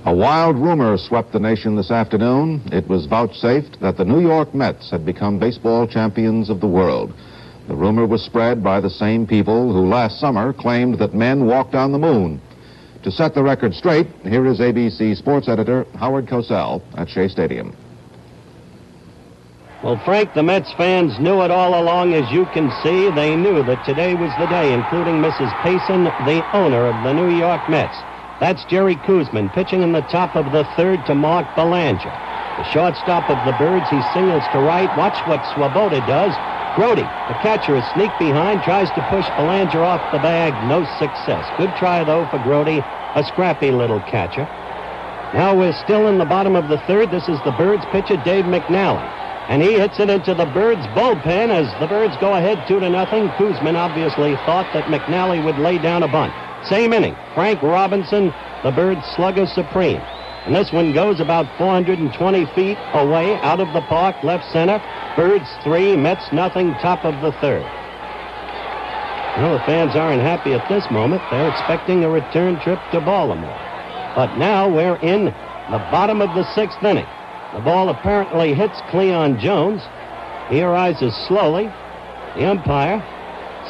A wild rumor swept the nation this afternoon. It was vouchsafed that the New York Mets had become baseball champions of the world. The rumor was spread by the same people who last summer claimed that men walked on the moon. To set the record straight, here is ABC sports editor Howard Cosell at Shea Stadium. Well, Frank, the Mets fans knew it all along, as you can see. They knew that today was the day, including Mrs. Payson, the owner of the New York Mets. That's Jerry Koosman pitching in the top of the third to Mark Belanger. The shortstop of the Birds, he singles to right. Watch what Swoboda does. Grody, the catcher, is sneak behind, tries to push Belanger off the bag. No success. Good try, though, for Grody, a scrappy little catcher. Now we're still in the bottom of the third. This is the Birds pitcher, Dave McNally. And he hits it into the Birds bullpen as the Birds go ahead 2-0. Koosman obviously thought that McNally would lay down a bunt. Same inning, Frank Robinson, the Birds slugger supreme. And this one goes about 420 feet away out of the park, left center. Birds 3, Mets nothing, top of the third. Well, the fans aren't happy at this moment. They're expecting a return trip to Baltimore. But now we're in the bottom of the sixth inning. The ball apparently hits Cleon Jones. He arises slowly. The umpire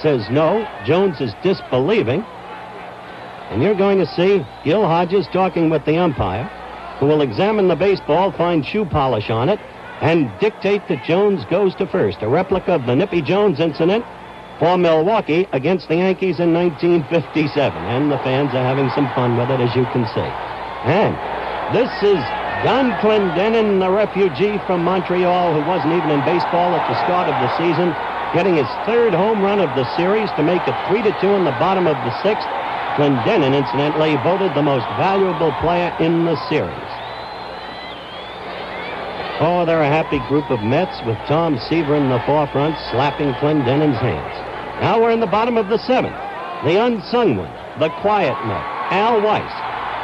says no. Jones is disbelieving. And you're going to see Gil Hodges talking with the umpire, who will examine the baseball, find shoe polish on it, and dictate that Jones goes to first. A replica of the Nippy Jones incident for Milwaukee against the Yankees in 1957. And the fans are having some fun with it, as you can see. And this is Don Clendenin, the refugee from Montreal, who wasn't even in baseball at the start of the season, getting his third home run of the series to make it 3-2 in the bottom of the sixth. Clendenin, incidentally, voted the most valuable player in the series. Oh, they're a happy group of Mets with Tom Seaver in the forefront, slapping Clendenin's hands. Now we're in the bottom of the seventh. The unsung one, the quiet Met, Al Weiss,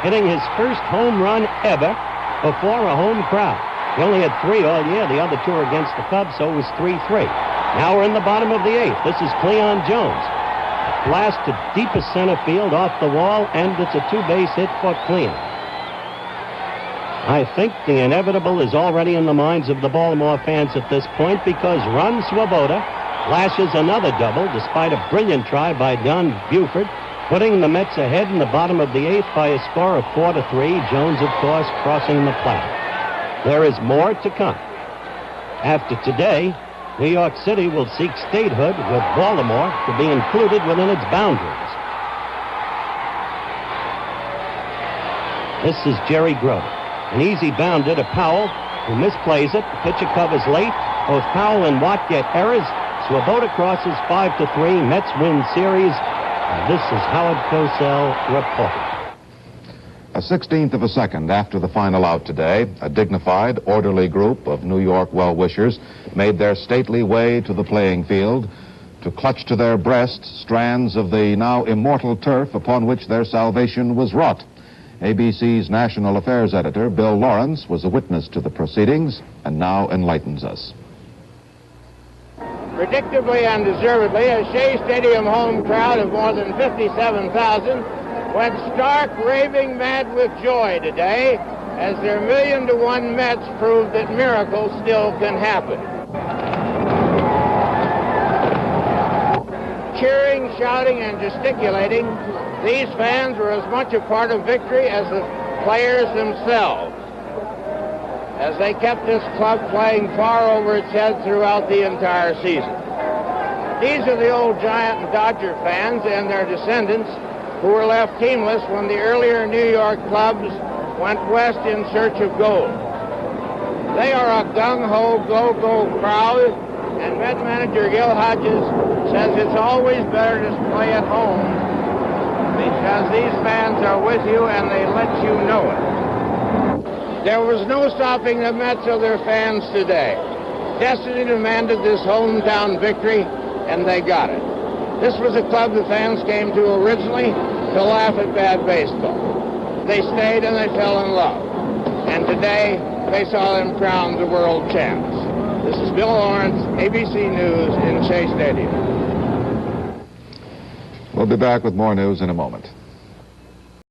hitting his first home run ever before a home crowd. He only had 3 all year. The other 2 were against the Cubs, so it was 3-3. Now we're in the bottom of the eighth. This is Cleon Jones. Blast to deepest center field off the wall, and it's a 2-base hit for Cleon. I think the inevitable is already in the minds of the Baltimore fans at this point, because Ron Swoboda lashes another double despite a brilliant try by Don Buford, putting the Mets ahead in the bottom of the eighth by a score of 4-3. Jones, of course, crossing the plate. There is more to come. After today, New York City will seek statehood, with Baltimore to be included within its boundaries. This is Jerry Grody. An easy bounder to Powell, who misplays it. The pitcher covers late. Both Powell and Watt get errors. Swoboda crosses 5-3. Mets win series. And this is Howard Cosell reporting. A 16th of a second after the final out today, a dignified, orderly group of New York well-wishers made their stately way to the playing field to clutch to their breasts strands of the now immortal turf upon which their salvation was wrought. ABC's national affairs editor, Bill Lawrence, was a witness to the proceedings and now enlightens us. Predictably and deservedly, a Shea Stadium home crowd of more than 57,000 went stark raving mad with joy today as their 1,000,000-to-1 Mets proved that miracles still can happen. Cheering, shouting, and gesticulating, these fans were as much a part of victory as the players themselves, as they kept this club playing far over its head throughout the entire season. These are the old Giant and Dodger fans and their descendants who were left teamless when the earlier New York clubs went west in search of gold. They are a gung-ho, go-go crowd, and Met manager Gil Hodges says it's always better to play at home because these fans are with you and they let you know it. There was no stopping the Mets or their fans today. Destiny demanded this hometown victory, and they got it. This was a club the fans came to originally to laugh at bad baseball. They stayed and they fell in love. And today, they saw them crowned the world champs. This is Bill Lawrence, ABC News in Shea Stadium. We'll be back with more news in a moment.